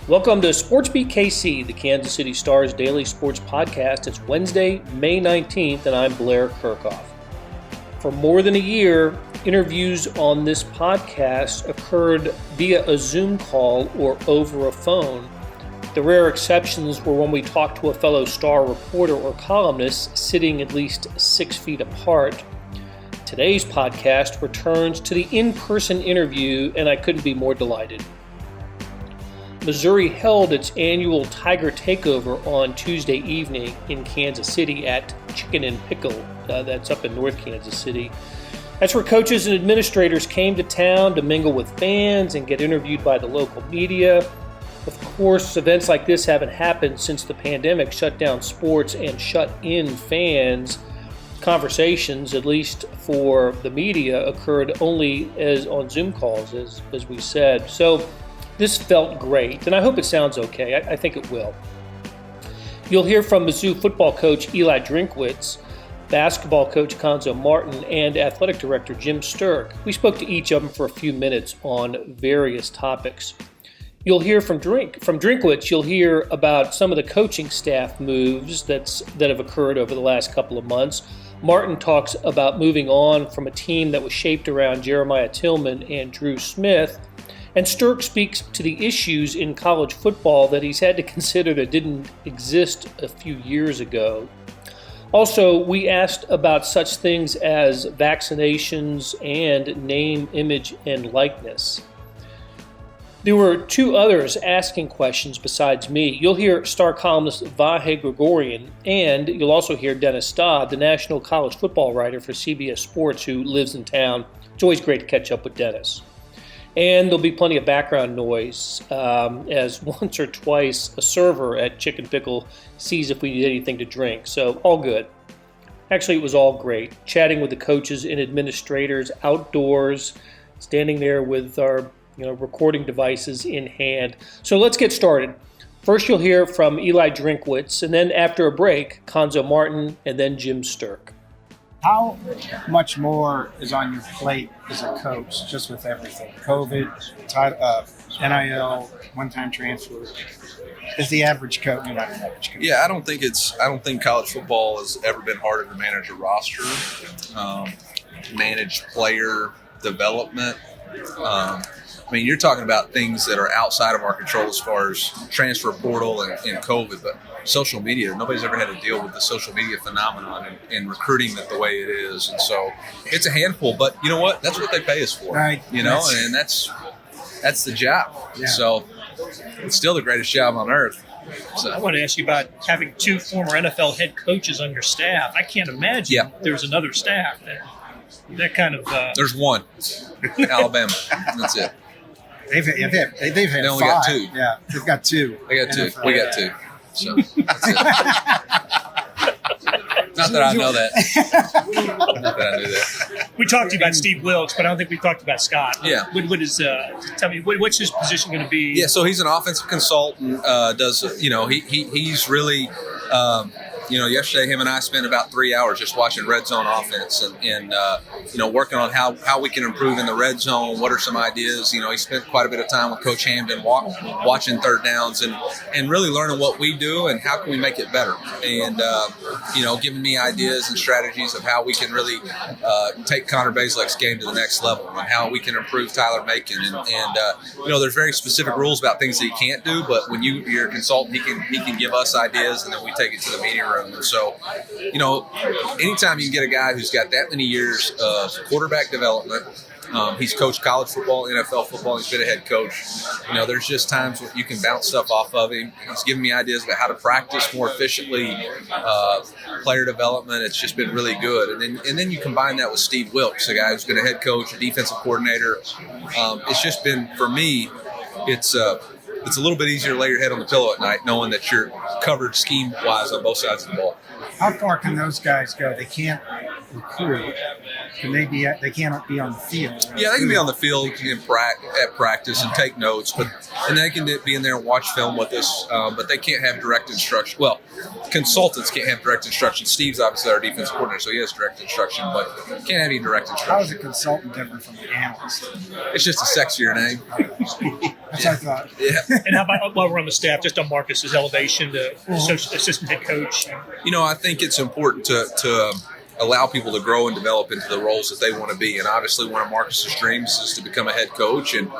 Welcome to SportsBeat KC, the Kansas City Star's daily sports podcast. It's Wednesday, May 19th, and I'm Blair Kirchhoff. For more than a year, interviews on this podcast occurred via a Zoom call or over a phone. The rare exceptions were when we talked to a fellow Star reporter or columnist sitting at least 6 feet apart. Today's podcast returns to the in-person interview, and I couldn't be more delighted. Missouri held its annual Tiger Takeover on Tuesday evening in Kansas City at N Pickle. That's up in North Kansas City. That's where coaches and administrators came to town to mingle with fans and get interviewed by the local media. Of course, events like this haven't happened since the pandemic shut down sports and shut in fans. Conversations, at least for the media, occurred only as on Zoom calls, as we said. So this felt great, and I hope it sounds okay. I think it will. You'll hear from Mizzou football coach Eli Drinkwitz, basketball coach Cuonzon Martin, and athletic director Jim Sterk. We spoke to each of them for a few minutes on various topics. You'll hear from Drinkwitz, you'll hear about some of the coaching staff moves that have occurred over the last couple of months. Martin talks about moving on from a team that was shaped around Jeremiah Tilmon and Drew Smith. And Sterk speaks to the issues in college football that he's had to consider that didn't exist a few years ago. Also, we asked about such things as vaccinations and name, image, and likeness. There were two others asking questions besides me. You'll hear star columnist Vahe Gregorian, and you'll also hear Dennis Dodd, the national college football writer for CBS Sports, who lives in town. It's always great to catch up with Dennis. And there'll be plenty of background noise as once or twice a server at N Pickle sees if we need anything to drink. So all good. Actually, it was all great. Chatting with the coaches and administrators outdoors, standing there with our recording devices in hand. So let's get started. First, you'll hear from Eli Drinkwitz, and then after a break, Cuonzon Martin, and then Jim Sterk. How much more is on your plate as a coach, just with everything? COVID, NIL, one-time transfer. Is the average coach not an average coach? Yeah, I don't think college football has ever been harder to manage a roster, manage player development. You're talking about things that are outside of our control as far as transfer portal and COVID, but social media, nobody's ever had to deal with the social media phenomenon and recruiting it the way it is. And so it's a handful, but you know what? That's what they pay us for, right? And that's the job. Yeah. So it's still the greatest job on earth. So I want to ask you about having two former NFL head coaches on your staff. I can't imagine there's another staff that kind of. There's one, Alabama. That's it. They've had they only five. got two. Yeah, they've got two. They got two. We got two. So that's it. Not that I know that. Not that I knew that. We talked to you about Steve Wilkes, but I don't think we talked about Scott. Yeah. What is? Tell me, what's his position going to be? Yeah. So he's an offensive consultant. He's really. Yesterday him and I spent about 3 hours just watching red zone offense and working on how we can improve in the red zone. What are some ideas? He spent quite a bit of time with Coach Hamden watching third downs and really learning what we do and how can we make it better. And, giving me ideas and strategies of how we can really take Connor Bazelak's game to the next level and how we can improve Tyler Macon. And there's very specific rules about things that he can't do, but when you're a consultant, he can give us ideas and then we take it to the meeting room. And so, anytime you can get a guy who's got that many years of quarterback development, he's coached college football, NFL football, he's been a head coach. There's just times where you can bounce stuff off of him. He's giving me ideas about how to practice more efficiently, player development. It's just been really good. And then you combine that with Steve Wilkes, a guy who's been a head coach, a defensive coordinator. It's just been, for me, it's a little bit easier to lay your head on the pillow at night knowing that you're covered scheme-wise on both sides of the ball. How far can those guys go? They can't recruit. Can they be? They cannot be on the field. Yeah, they can be on the field at practice and take notes, and they can be in there and watch film with us. But they can't have direct instruction. Well, consultants can't have direct instruction. Steve's obviously our defense coordinator, so he has direct instruction, but can't have any direct instruction. How is a consultant different from an analyst? It's just a sexier name. That's what I thought. Yeah. And how about while we're on the staff, just on Marcus's elevation to assistant head coach? I think it's important to allow people to grow and develop into the roles that they want to be. And obviously one of Marcus's dreams is to become a head coach. And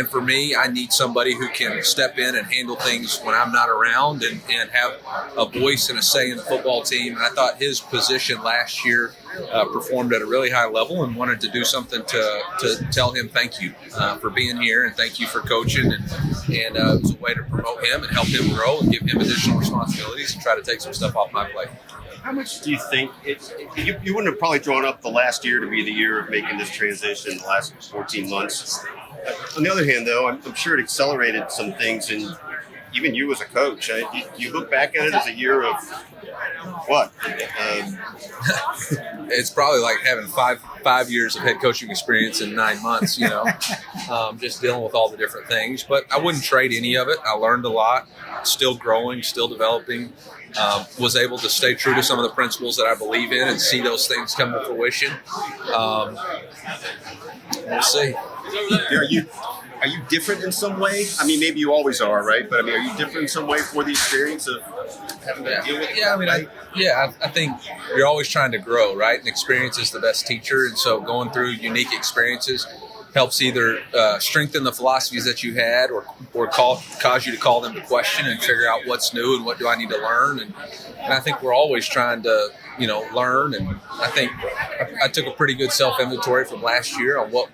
for me, I need somebody who can step in and handle things when I'm not around and have a voice and a say in the football team. And I thought his position last year performed at a really high level, and wanted to do something to tell him thank you for being here and thank you for coaching. And it was a way to promote him and help him grow and give him additional responsibilities and try to take some stuff off my plate. How much do you think you wouldn't have probably drawn up the last year to be the year of making this transition, the last 14 months? On the other hand, though, I'm sure it accelerated some things, and even you as a coach, you look back at it as a year of what? It's probably like having five years of head coaching experience in 9 months, just dealing with all the different things. But I wouldn't trade any of it. I learned a lot, still growing, still developing. Was able to stay true to some of the principles that I believe in and see those things come to fruition. We'll see. Are you different in some way? I mean, maybe you always are, right? But I mean, are you different in some way for the experience of having to deal with it? Yeah, I think you're always trying to grow, right? And experience is the best teacher. And so going through unique experiences helps either strengthen the philosophies that you had or cause you to call them to question and figure out what's new and what do I need to learn. And I think we're always trying to, learn. And I think I took a pretty good self-inventory from last year on what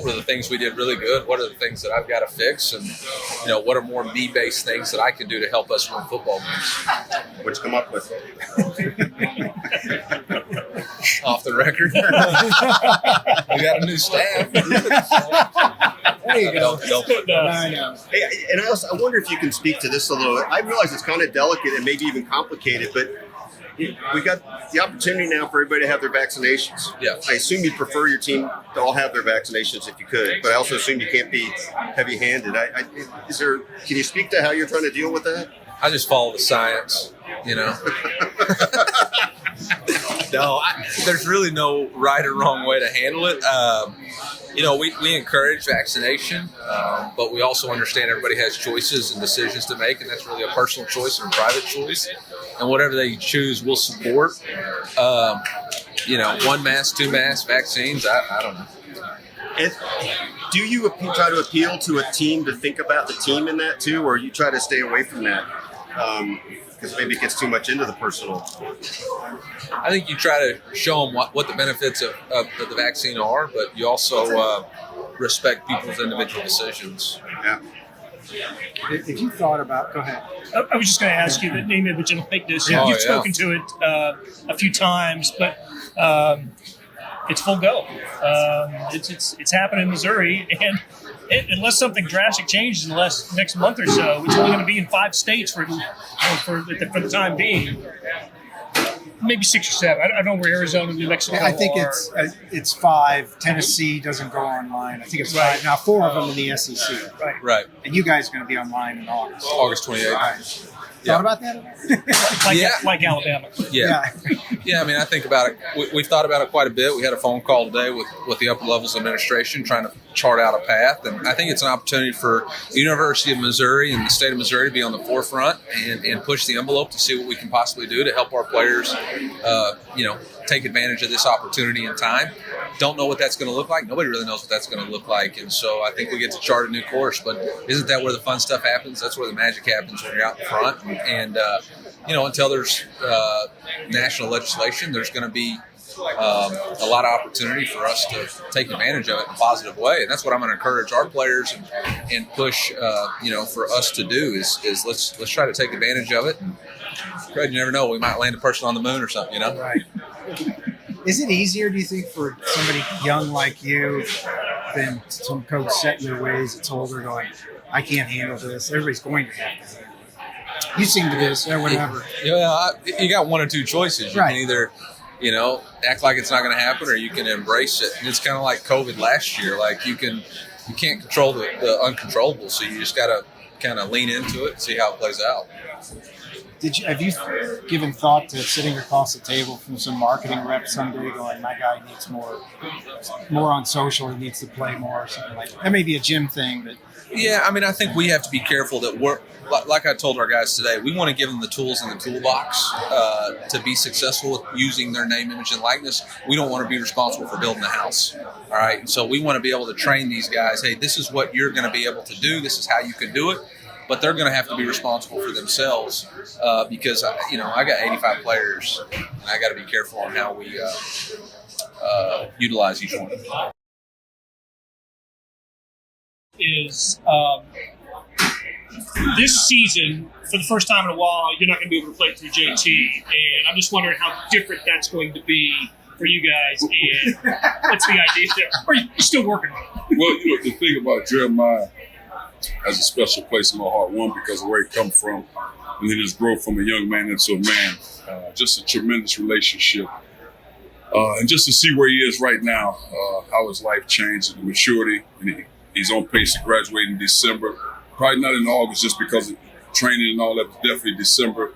were the things we did really good, what are the things that I've got to fix, and what are more me-based things that I can do to help us win football games. What'd you come up with? Off the record. We got a new staff. There you go. I know. Hey, and I wonder if you can speak to this a little bit. I realize it's kind of delicate and maybe even complicated, but we got the opportunity now for everybody to have their vaccinations. Yeah. I assume you'd prefer your team to all have their vaccinations if you could, but I also assume you can't be heavy-handed. Can you speak to how you're trying to deal with that? I just follow the science, No, there's really no right or wrong way to handle it. We encourage vaccination, but we also understand everybody has choices and decisions to make, and that's really a personal choice and a private choice. And whatever they choose, we'll support. 1 mask, 2 masks, vaccines, I don't know. And do you try to appeal to a team to think about the team in that too, or you try to stay away from that? Because maybe it gets too much into the personal. I think you try to show them what the benefits of the vaccine are, but you also respect people's individual decisions. Yeah. If you thought about, go ahead. I was just going to ask you the name of the gentleman like this. Oh, You've spoken to it a few times, but it's full go. It's happening in Missouri, and unless something drastic changes in the next month or so, it's only going to be in 5 states for the time being. Maybe 6 or 7. I don't know where Arizona and New Mexico I think are. it's 5. Tennessee doesn't go online. I think it's 5. Now 4 of them in the SEC. Right. And you guys are going to be online in August. August 28th. Right. Yeah. Thought about that? Like Alabama. Yeah. I mean, I think about it. We've thought about it quite a bit. We had a phone call today with the upper levels of administration trying to chart out a path. And I think it's an opportunity for the University of Missouri and the state of Missouri to be on the forefront and push the envelope to see what we can possibly do to help our players, take advantage of this opportunity in time. Don't know what that's going to look like. Nobody really knows what that's going to look like. And so I think we get to chart a new course. But isn't that where the fun stuff happens? That's where the magic happens when you're out in front. And until there's national legislation, there's going to be a lot of opportunity for us to take advantage of it in a positive way. And that's what I'm going to encourage our players and push, for us to do is let's try to take advantage of it. And Fred, you never know, we might land a person on the moon or something, Right. Is it easier, do you think, for somebody young like you than some coach set in their ways that's older going, I can't handle this? Everybody's going to have to handle it. You seem to this or whatever. You got 1 or 2 choices. You Right. can either act like it's not going to happen, or you can embrace it. And it's kind of like COVID last year. Like you can't control the uncontrollable, so you just got to kind of lean into it and see how it plays out. Have you given thought to sitting across the table from some marketing reps someday going, my guy needs more on social, he needs to play more or something like that? That may be a gym thing, but yeah, I mean, I think we have to be careful that we're, like I told our guys today, we want to give them the tools in the toolbox to be successful with using their name, image, and likeness. We don't want to be responsible for building the house. All right. And so we want to be able to train these guys. Hey, this is what you're going to be able to do. This is how you can do it. But they're going to have to be responsible for themselves because, I got 85 players, and I got to be careful on how we utilize each one. Is this season, for the first time in a while, you're not going to be able to play through JT, and I'm just wondering how different that's going to be for you guys, and what's the idea there? Or are you still working on it? Well, the thing about Jeremiah has a special place in my heart, one, because of where he come from, and then his growth from a young man into a man. Just a tremendous relationship. And just to see where he is right now, how his life changed, and the maturity, and he's on pace to graduate in December. Probably not in August just because of training and all that, but definitely December.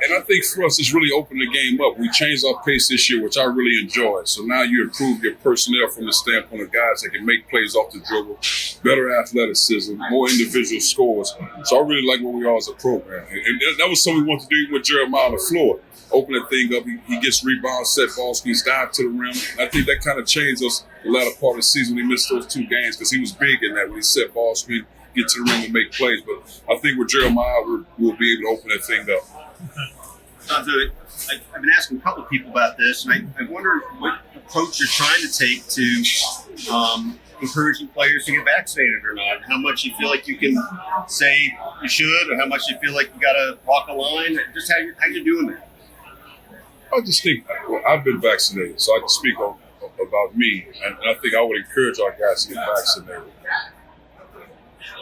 And I think for us, it's really opened the game up. We changed our pace this year, which I really enjoyed. So now you improve your personnel from the standpoint of guys that can make plays off the dribble, better athleticism, more individual scores. So I really like where we are as a program. And that was something we wanted to do with Jeremiah on the floor. Open that thing up. He gets rebounds, set ball screens, dive to the rim. I think that kind of changed us the latter part of the season when he missed those 2 games because he was big in that when he set ball screen, get to the rim and make plays. But I think with Jeremiah, we'll be able to open that thing up. I've been asking a couple of people about this, and I wonder what approach you're trying to take to encouraging players to get vaccinated or not. How much you feel like you can say you should, or how much you feel like you got to walk a line. Just how you're doing that. I just think, I've been vaccinated, so I can speak about me, and I think I would encourage our guys to get vaccinated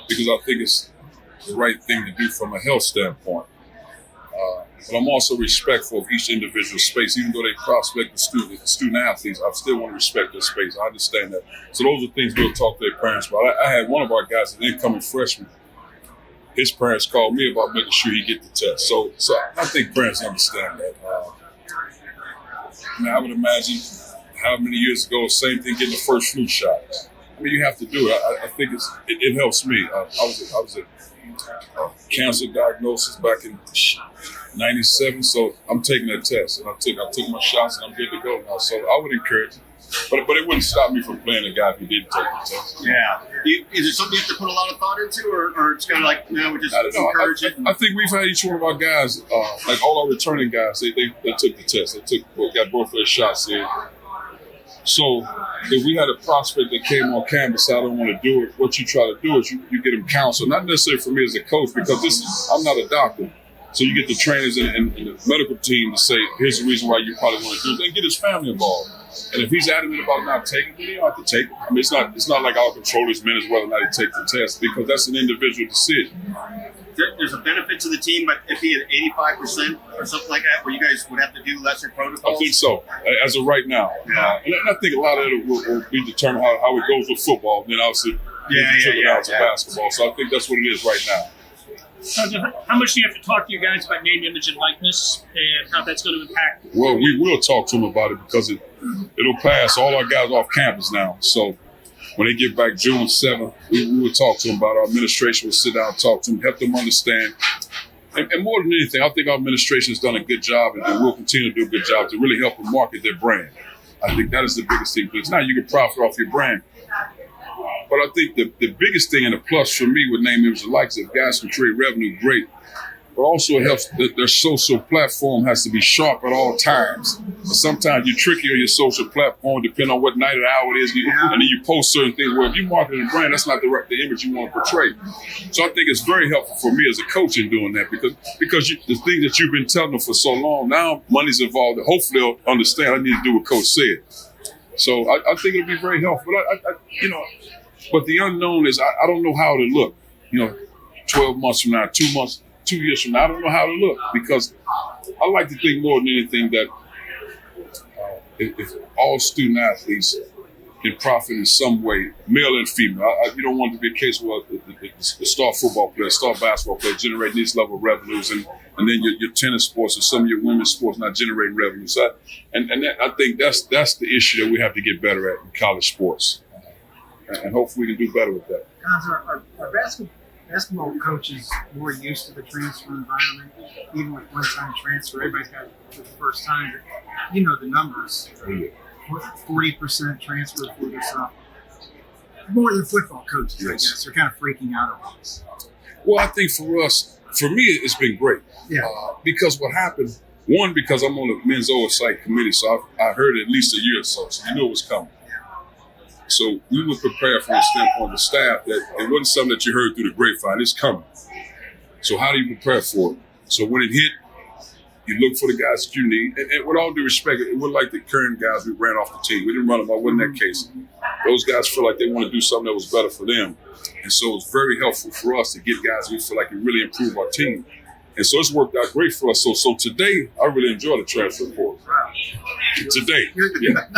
because I think it's the right thing to do from a health standpoint. But I'm also respectful of each individual space, even though they prospect the student athletes. I still want to respect their space. I understand that. So those are things we'll talk to their parents about. I had one of our guys, an incoming freshman. His parents called me about making sure he get the test. So I think parents understand that. I would imagine how many years ago, same thing, getting the first flu shot. I mean, you have to do it. I think it helps me. I was a cancer diagnosis back in '97, so I'm taking that test, and I took my shots, and I'm good to go now. So I would encourage it, but it wouldn't stop me from playing a guy who didn't take the test. Yeah, is it something you have to put a lot of thought into, or it's kind of like we just encourage it? I think we've had each one of our guys, like all our returning guys, they took the test. They got both their shots in. So if we had a prospect that came on campus, I don't want to do it. What you try to do is you get them counsel, not necessarily for me as a coach, because I'm not a doctor. So you get the trainers and the medical team to say, here's the reason why you probably want to do it, and get his family involved. And if he's adamant about not taking it, then he don't have to take it. I mean, it's not like I'll control his minutes whether or not he takes the test, because that's an individual decision. There's a benefit to the team, but if he had 85% or something like that, where you guys would have to do lesser protocols? I think so, as of right now. Yeah. And I think a lot of it will be determined how it goes with football, and then obviously trickle down to basketball. So I think that's what it is right now. How much do you have to talk to your guys about name, image, and likeness, and how that's going to impact? Well, we will talk to them about it because it'll pass all our guys off campus now. So when they get back June 7th, we will talk to them about it. Our administration will sit down and talk to them, help them understand. And more than anything, I think our administration has done a good job, and will continue to do a good job to really help them market their brand. I think that is the biggest thing, because now you can profit off your brand. But I think the biggest thing and the plus for me with name, image, and likeness, if guys can create revenue, great. But also it helps that their social platform has to be sharp at all times. But sometimes you're tricky on your social platform, depending on what night or hour it is, and then you post certain things. Well, if you market a brand, that's not the image you want to portray. So I think it's very helpful for me as a coach in doing that, because the things that you've been telling them for so long, now money's involved. Hopefully they'll understand I need to do what Coach said. So I think it'll be very helpful. But the unknown is I don't know how it'll look. 12 months from now, 2 years from now, I don't know how it'll look, because I like to think more than anything that if all student athletes can profit in some way, male and female. You don't want it to be a case where the star football player, star basketball player generating these level of revenues, and then your tennis sports or some of your women's sports not generating revenues. I think that's the issue that we have to get better at in college sports, and hopefully we can do better with that. Are basketball coaches more used to the transfer environment, even with one-time transfer? Everybody's got it for the first time, but you know the numbers. 40% transfer for this more than football coaches, I guess. They're kind of freaking out over this. Well, I think for me, it's been great. Yeah. Because what happened, one, because I'm on the men's oversight committee, so I heard it at least a year or so you knew it was coming. So we were prepared from the standpoint of the staff that it wasn't something that you heard through the grapevine. It's coming. So how do you prepare for it? So when it hit, you look for the guys that you need. And with all due respect, it wasn't like the current guys we ran off the team. We didn't run them out. It wasn't that case. Those guys feel like they want to do something that was better for them. And so it's very helpful for us to get guys we feel like can really improve our team. And so it's worked out great for us. So today, I really enjoy the transfer portal. Today, yeah.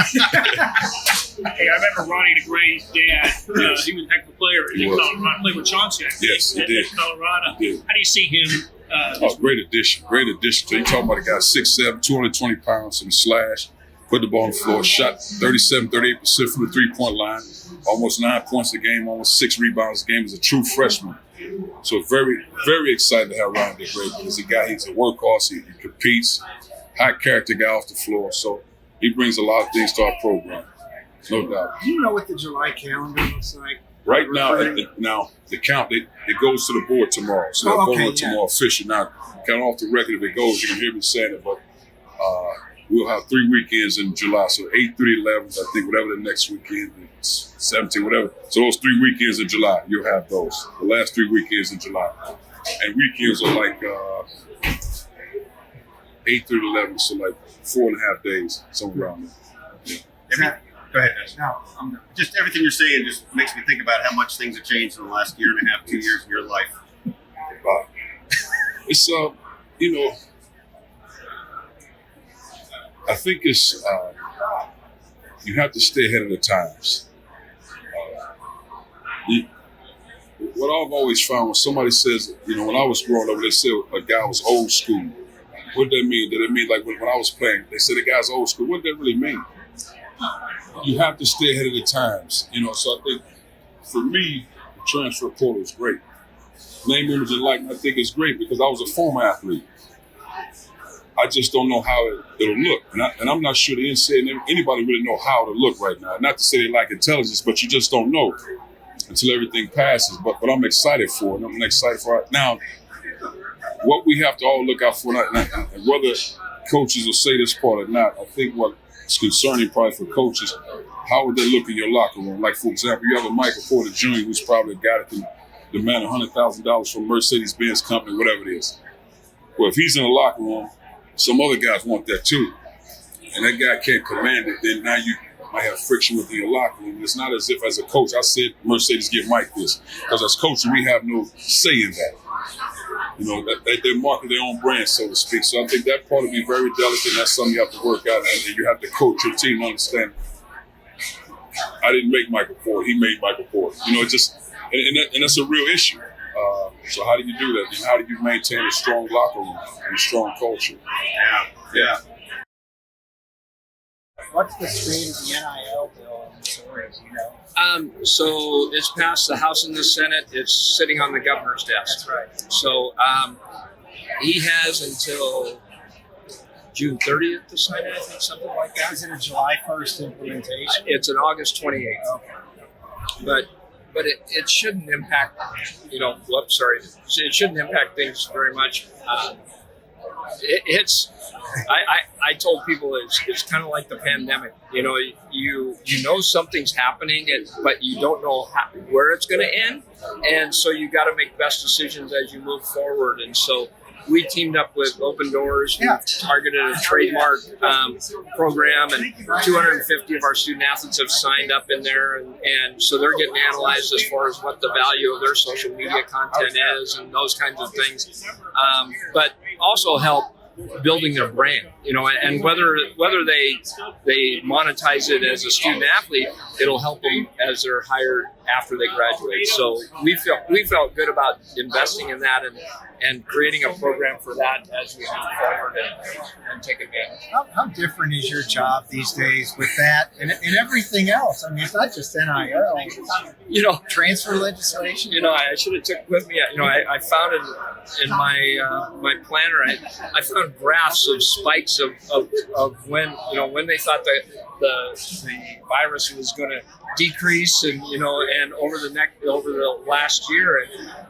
Hey, I remember Ronnie DeGray's dad. He was a heck of a player. He played with Cuonzon. Yes, he did. In Colorado. He did. How do you see him? Great addition. Great addition. So you talking about a guy 6'7", 220 pounds in the slash, put the ball on the floor, shot 38% from the three-point line, almost 9 points a game, almost 6 rebounds a game as a true freshman. So very, very excited to have Ryan DeGray. He's a guy, he's a workhorse, he competes, high character guy off the floor. So he brings a lot of things to our program, no doubt. Do you know what the July calendar looks like? Right now, the count, it goes to the board tomorrow. So they'll vote on tomorrow official. Now, kind of off the record, if it goes, you can hear me saying it, but we'll have 3 weekends in July. So 8th through the 11th, I think, whatever the next weekend is, 17th, whatever. So those 3 weekends in July, you'll have those. The last 3 weekends in July. And weekends are like 8th through the 11th, so like 4.5 days, somewhere around there. Yeah. Go ahead, Ash. No, I'm not. Just everything you're saying just makes me think about how much things have changed in the last year and a half, 2 years of your life. It's I think it's you have to stay ahead of the times. What I've always found when somebody says, when I was growing up, they said a guy was old school. What did that mean? Did it mean like when I was playing, they said the guy's old school? What did that really mean? You have to stay ahead of the times, So I think for me, the transfer portal is great. Name, image, and likeness, I think it's great because I was a former athlete. I just don't know how it'll look, and I'm not sure the NCAA and anybody really know how it'll look right now. Not to say they lack intelligence, but you just don't know until everything passes. But I'm excited for it. I'm excited for it now. What we have to all look out for, and whether coaches will say this part or not, I think what it's concerning probably for coaches, how would they look in your locker room? Like, for example, you have a Michael Porter Jr., who's probably a guy that can demand $100,000 from Mercedes-Benz company, whatever it is. Well, if he's in the locker room, some other guys want that too. And that guy can't command it, then now you might have friction within your locker room. It's not as if as a coach, I said Mercedes give Mike this. Because as coaches, we have no say in that. They market their own brand, so to speak. So I think that part will be very delicate, and that's something you have to work out, and you have to coach your team to understand. I didn't make Michael Porter; he made Michael Porter. And that's a real issue. So how do you do that? And how do you maintain a strong locker room and a strong culture? Yeah. What's the state of the NIL bill in Missouri? So it's passed the House and the Senate. It's sitting on the governor's desk. That's right. So he has until June 30th to sign it, I think, something like that. Is it a July 1st implementation? It's an August 28th. Okay. But it shouldn't impact, it shouldn't impact things very much. I told people it's kind of like the pandemic. You know something's happening, but you don't know where it's going to end, and so you got to make best decisions as you move forward. And so we teamed up with Open Doors. We targeted a trademark program, and 250 of our student athletes have signed up in there, and so they're getting analyzed as far as what the value of their social media content is and those kinds of things. But also help building their brand, and whether they monetize it as a student athlete, it'll help them as they're hired after they graduate. So we felt good about investing in that and creating a program for that as we move forward and take advantage. How different is your job these days with that and everything else? I mean, it's not just NIL, transfer legislation. I should have took with me. I found in my planner, I found graphs of spikes of when they thought that the virus was going to decrease, and over the last year,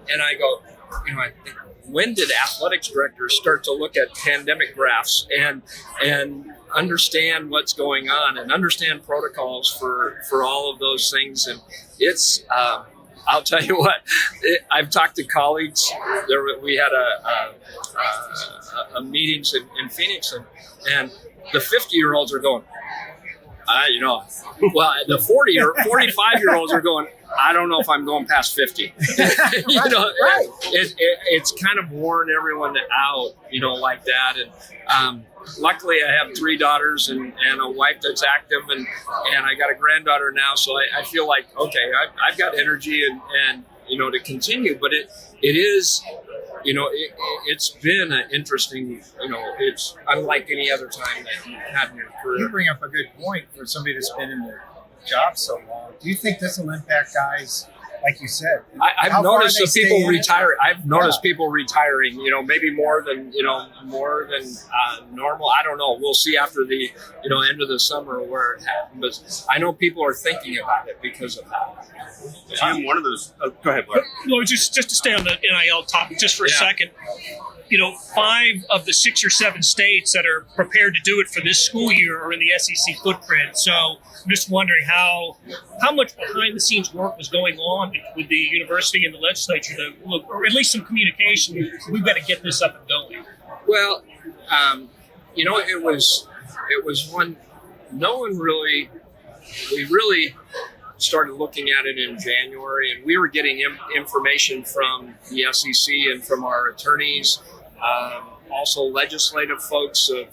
and I go, I think, when did athletics directors start to look at pandemic graphs and understand what's going on and understand protocols for all of those things? And it's I'll tell you what, I've talked to colleagues. We had a meetings in Phoenix, and the 50-year-olds are going, well, the 40 or 45-year-olds are going, I don't know if I'm going past 50. Right. It's kind of worn everyone out, like that. And luckily, I have 3 daughters and a wife that's active, and I got a granddaughter now. So I feel like, okay, I've got energy and to continue. But it is, it's been an interesting, it's unlike any other time that you've had in your career. You bring up a good point for somebody that's been in their job so long. Do you think this will impact guys, like you said? I've noticed the people retire. I've noticed people retiring. Maybe more than normal. I don't know. We'll see after the end of the summer where it happens. But I know people are thinking about it because of that. Jim, one of those. Go ahead, Blair. No, just to stay on the NIL topic just for a second. 5 of the 6 or 7 states that are prepared to do it for this school year are in the SEC footprint. So I'm just wondering how much behind the scenes work was going on with the university and the legislature to look, or at least some communication. We've got to get this up and going. Well, it was one. No one really. We really started looking at it in January, and we were getting information from the SEC and from our attorneys, also legislative folks of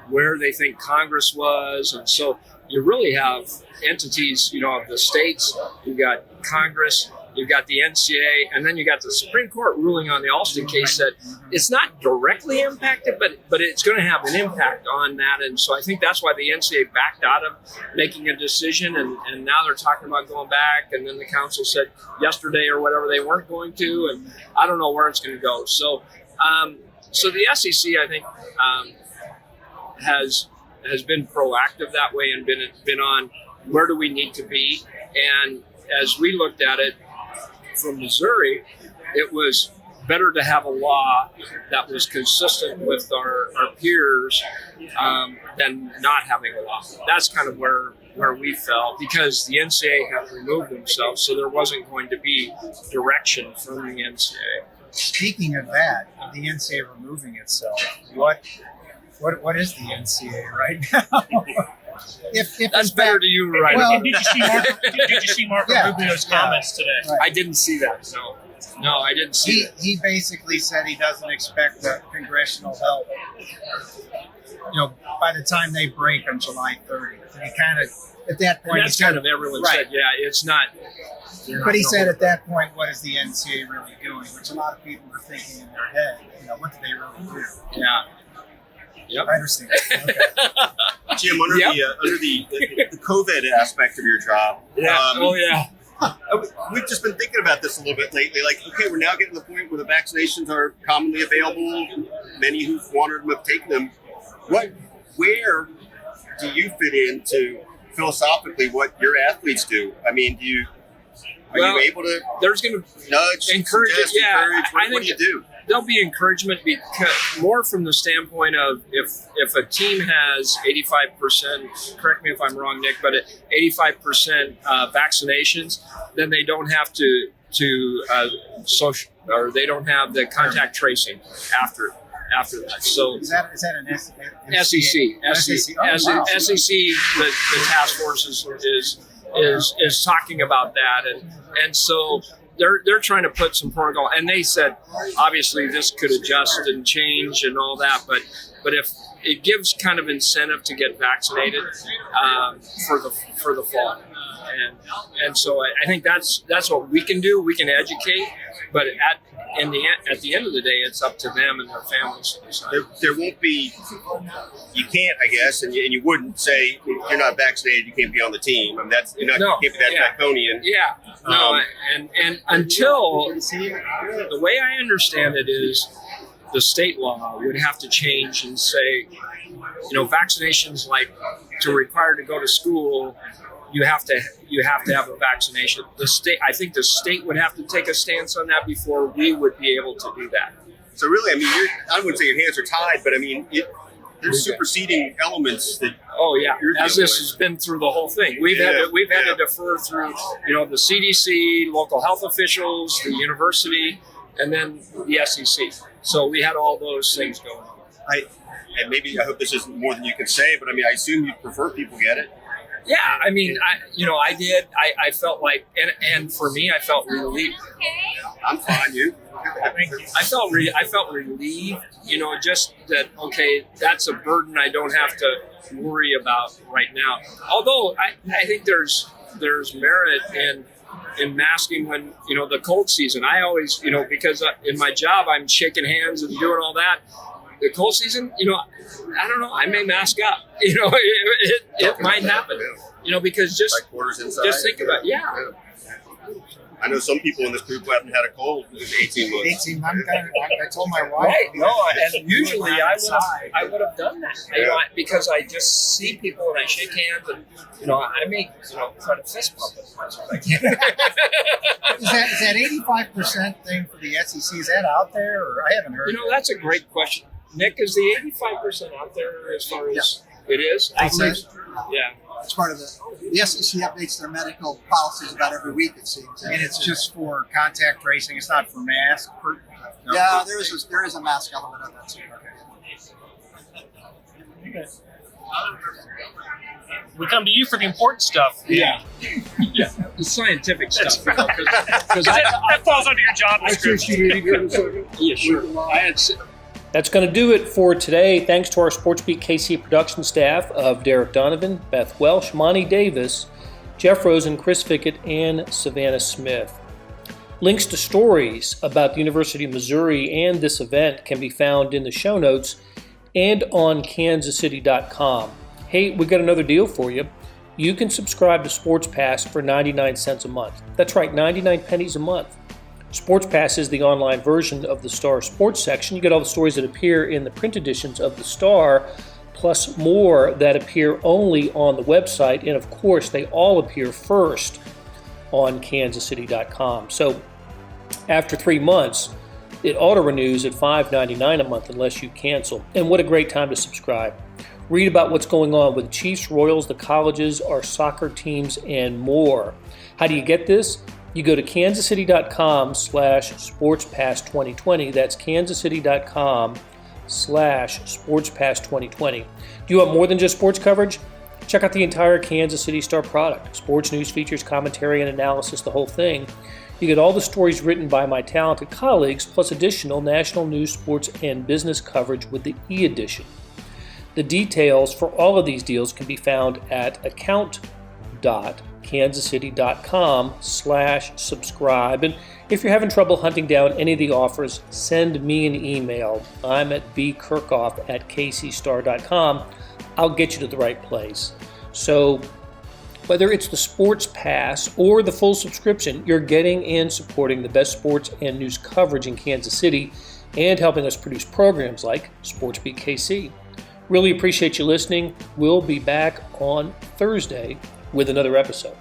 where they think Congress was. And so you really have entities, of the states, you've got Congress, you've got the NCAA, and then you got the Supreme Court ruling on the Alston case that it's not directly impacted, but it's going to have an impact on that. And so I think that's why the NCAA backed out of making a decision, and now they're talking about going back, and then the council said yesterday or whatever they weren't going to, and I don't know where it's going to go. So so the SEC, I think, has been proactive that way and been on where do we need to be. And as we looked at it from Missouri, it was better to have a law that was consistent with our peers than not having a law. That's kind of where we fell, because the NCAA had removed themselves, so there wasn't going to be direction from the NCAA. Speaking of that, of the NCAA removing itself, what is the NCAA right now? if That's better to you right now. Did you see Marco Rubio's comments today? Right. I didn't see that. No, I didn't see that. He basically said he doesn't expect the congressional help, by the time they break on July 30th. And he kind of, at that point, and that's kind of everyone said, it's not. But he said at that point, what is the NCAA really doing? Which a lot of people were thinking in their head, what do they really do? Yeah. Yep. I understand. Okay. Jim, under the COVID aspect of your job, we've just been thinking about this a little bit lately. Like, okay, we're now getting to the point where the vaccinations are commonly available. Many who've wanted them have taken them. Where do you fit into philosophically what your athletes do? I mean, are you able to? There's going to nudge, encourage. What do you do? There'll be encouragement, because more from the standpoint of if a team has 85%, correct me if I'm wrong, Nick, but 85% vaccinations, then they don't have to social, or they don't have the contact tracing after that. So is that an SEC? Oh, wow. SEC, the task force is talking about that, and so they're trying to put some protocol, and they said obviously this could adjust and change and all that, but if it gives kind of incentive to get vaccinated for the fall, and so I think that's what we can do. We can educate, but at the end of the day, it's up to them and their families to decide. There won't be. You can't, I guess, and you wouldn't say if you're not vaccinated, you can't be on the team. I mean, you can't be that draconian. Yeah, and until the way I understand it is, the state law would have to change and say, vaccinations like to require to go to school. You have to have a vaccination. I think the state would have to take a stance on that before we would be able to do that. So really, I mean, I wouldn't say your hands are tied, but I mean, there's superseding elements that. Oh yeah, as this has been through the whole thing, we've had to defer through, the CDC, local health officials, the university, and then the SEC. So we had all those things going on. And maybe I hope this isn't more than you can say, but I mean, I assume you'd prefer people get it. Yeah, I mean, I did. I felt like, and for me, I felt relieved. I'm fine, you. I felt relieved. Just that. Okay, that's a burden I don't have to worry about right now. Although I think there's merit in masking when the cold season. I always because in my job I'm shaking hands and doing all that. The cold season, I don't know. I may mask up. It might happen. Because just think about it. Yeah. I know some people in this group who haven't had a cold in 18 months. 18 months. I told my wife. Right. No, and usually I would have done that. Because I just see people and I shake hands and I may try to fist bump as much as I can. Is that 85% thing for the SEC? Is that out there, or I haven't heard? That's a great question. Nick, is the 85% out there as far as it is? Yeah. It's part of the SEC updates their medical policies about every week, it seems. And it's just for contact tracing. It's not for mask. Yeah, there is a mask element of that too. Okay. We come to you for the important stuff. Yeah. The scientific stuff. Because that falls under your job description. Yeah, sure. That's going to do it for today. Thanks to our SportsBeat KC production staff of Derek Donovan, Beth Welsh, Monty Davis, Jeff Rosen, Chris Fickett, and Savannah Smith. Links to stories about the University of Missouri and this event can be found in the show notes and on kansascity.com. Hey, we got another deal for you. You can subscribe to Sports Pass for 99 cents a month. That's right, 99 pennies a month. Sports Pass is the online version of the Star Sports section. You get all the stories that appear in the print editions of the Star, plus more that appear only on the website. And of course, they all appear first on kansascity.com. So after 3 months, it auto-renews at $5.99 a month unless you cancel. And what a great time to subscribe. Read about what's going on with the Chiefs, Royals, the colleges, our soccer teams, and more. How do you get this? You go to kansascity.com/sportspass2020. That's kansascity.com/sportspass2020. Do you want more than just sports coverage? Check out the entire Kansas City Star product. Sports news, features, commentary, and analysis, the whole thing. You get all the stories written by my talented colleagues, plus additional national news, sports, and business coverage with the e-edition. The details for all of these deals can be found at account.kansascity.com/subscribe. And if you're having trouble hunting down any of the offers, send me an email. I'm at bkirkhoff@kcstar.com. I'll get you to the right place. So whether it's the Sports Pass or the full subscription, you're getting and supporting the best sports and news coverage in Kansas City and helping us produce programs like SportsBeat KC. Really appreciate you listening. We'll be back on Thursday with another episode.